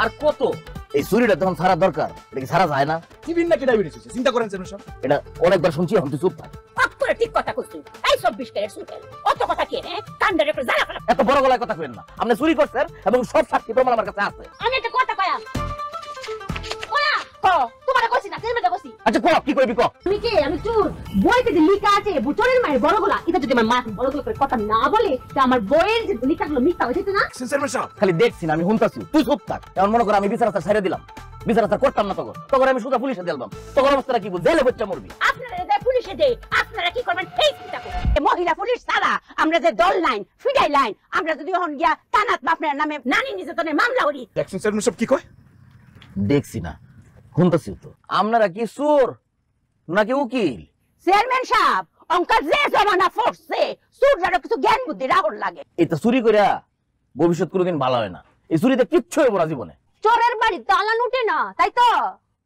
আর কত? এই চুরিটা তখন ছাড়া দরকার, এটা কি ছাড়া যায় না? টিভির নাকি ডায়াবেটিস হয়েছে, চিন্তা করেন চেয়ারম্যান সাহেব। এটা অনেকবার শুনছি, এখন তুই চুপ থাক। অক্ষরে ঠিক কথা কইছিস। এই 24 ক্যারেট সুইটার অত কথা কি রে? কান্ডার একটু জ্বালা খারাপ। এত বড় গলায় কথা কইেন না, আপনি চুরি করছেন এবং সব সাক্ষী প্রমাণ আমার কাছে আছে। আমি একটা কথা কয়া তোমার কইছি না, চেয়ারম্যান কইছি। আচ্ছা কও, কি কইবি কও। তুমি কে? আমি চোর। বইতে যে লেখা আছে বুচরের মায়ের বড় গলা, এটা যদি আমার মা বড় গলা করে কথা না বলে, তা আমার বইয়ের যে লেখাগুলো মিথ্যা হয়ে যেত না। চেয়ারম্যান সাহেব খালি দেখছি না, আমি শুনতাছি, তুই চুপ থাক। এখন মনে কর আমি বিচার আচার ছেড়ে দিলাম, বিচার আচার করতাম না, তখন আমি সুদা পুলিশে দিলাম, তখন অবস্থাটা কি বুঝ, জেলে বচ্চা মরবি। আপনারা যে পুলিশে দেয়, আপনারা কি করবেন এই চিন্তা করুন। মহিলা পুলিশ ছাড়া আমরা যে দল লাইন ফিডাই লাইন, আমরা যদি এখন গিয়া তানাত বাপনের নামে নানি নির্যাতনের মামলা করি। দেখছেন চেয়ারম্যান সাহেব কি কয়? দেখছি না, শুনতাছি তো। আপনারা কি চোর নাকি উকিল? চেয়ারম্যান সাহেব, অঙ্কার যে জমানা ফোর্সে চোররা কিছু জ্ঞান বুদ্ধি রাখর লাগে। এটা চুরি কইরা ভবিষ্যৎ কোনোদিন ভালো হয় না। এই চুরিতে কিচ্ছু হইব না জীবনে। চোরের বাড়ি দালান উঠে না, তাই তো?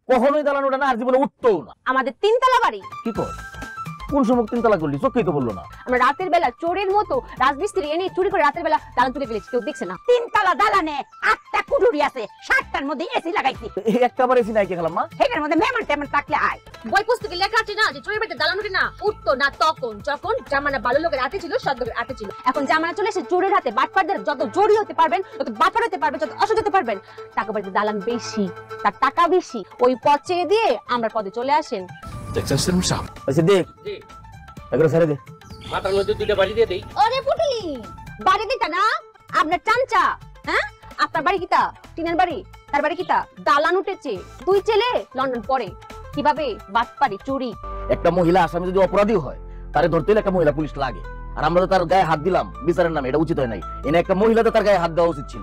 কখনোই দালান ওঠে না, আর জীবনে উঠতেও না। আমাদের তিনতলা বাড়ি। কি কর? কোন সময় তিনতলা করলি? চোখেই তো বললো না। আমরা রাতের বেলা চোরের মতো রাজমিস্ত্রি এনে চুরি করে রাতের বেলা দালান তুলে ফেলেছি, কেউ দেখছে না। তিনতলা দালানে 8টা কুঠুরি আছে, 7টার মধ্যে এসি লাগাইছি। এই একটা বার এসি নাই কে খেলাম মা? এটার মধ্যে মেহমান টেমন থাকলে আয়। বই পুস্তকে লেখা আছে না যে চোরের বাড়িতে দালান উঠে না, উঠতো না তখন যখন জামানা ভালো লোকের হাতে ছিল, সৎ লোকের হাতে ছিল। এখন জামানা চলে এসে চোরের হাতে। বাটপারদের যত চোরি হতে পারবেন, যত বাটপার হতে পারবেন, যত অসৎ হতে পারবেন, টাকা বাড়িতে দালান বেশি, তার টাকা বেশি। ওই পথ ছেড়ে দিয়ে আমরা পদে চলে আসেন। দেখছেন চেয়ারম্যান সাহেব? আচ্ছা দেখ, জি এগুলো ছেড়ে দে। মাথার মধ্যে দুইটা বাড়ি দিয়ে দেই। ওরে পুটলি, বাড়ি দিতা না আপনার চামচা? হ্যাঁ, আপনার বাড়ি কিতা? টিনের বাড়ি। তার বাড়ি কিতা? দালান উঠেছে। 2 ছেলে লন্ডন পড়ে। কিভাবে বাটপারি চুরি? একটা মহিলা আসামি যদি অপরাধী হয়, তারে ধরতে হলে একটা মহিলা পুলিশ লাগে। আর আমরা তো তার গায়ে হাত দিলাম বিচারের নামে, এটা উচিত হয় নাই। এনে একটা মহিলা তো তার গায়ে হাত দেওয়া উচিত ছিল।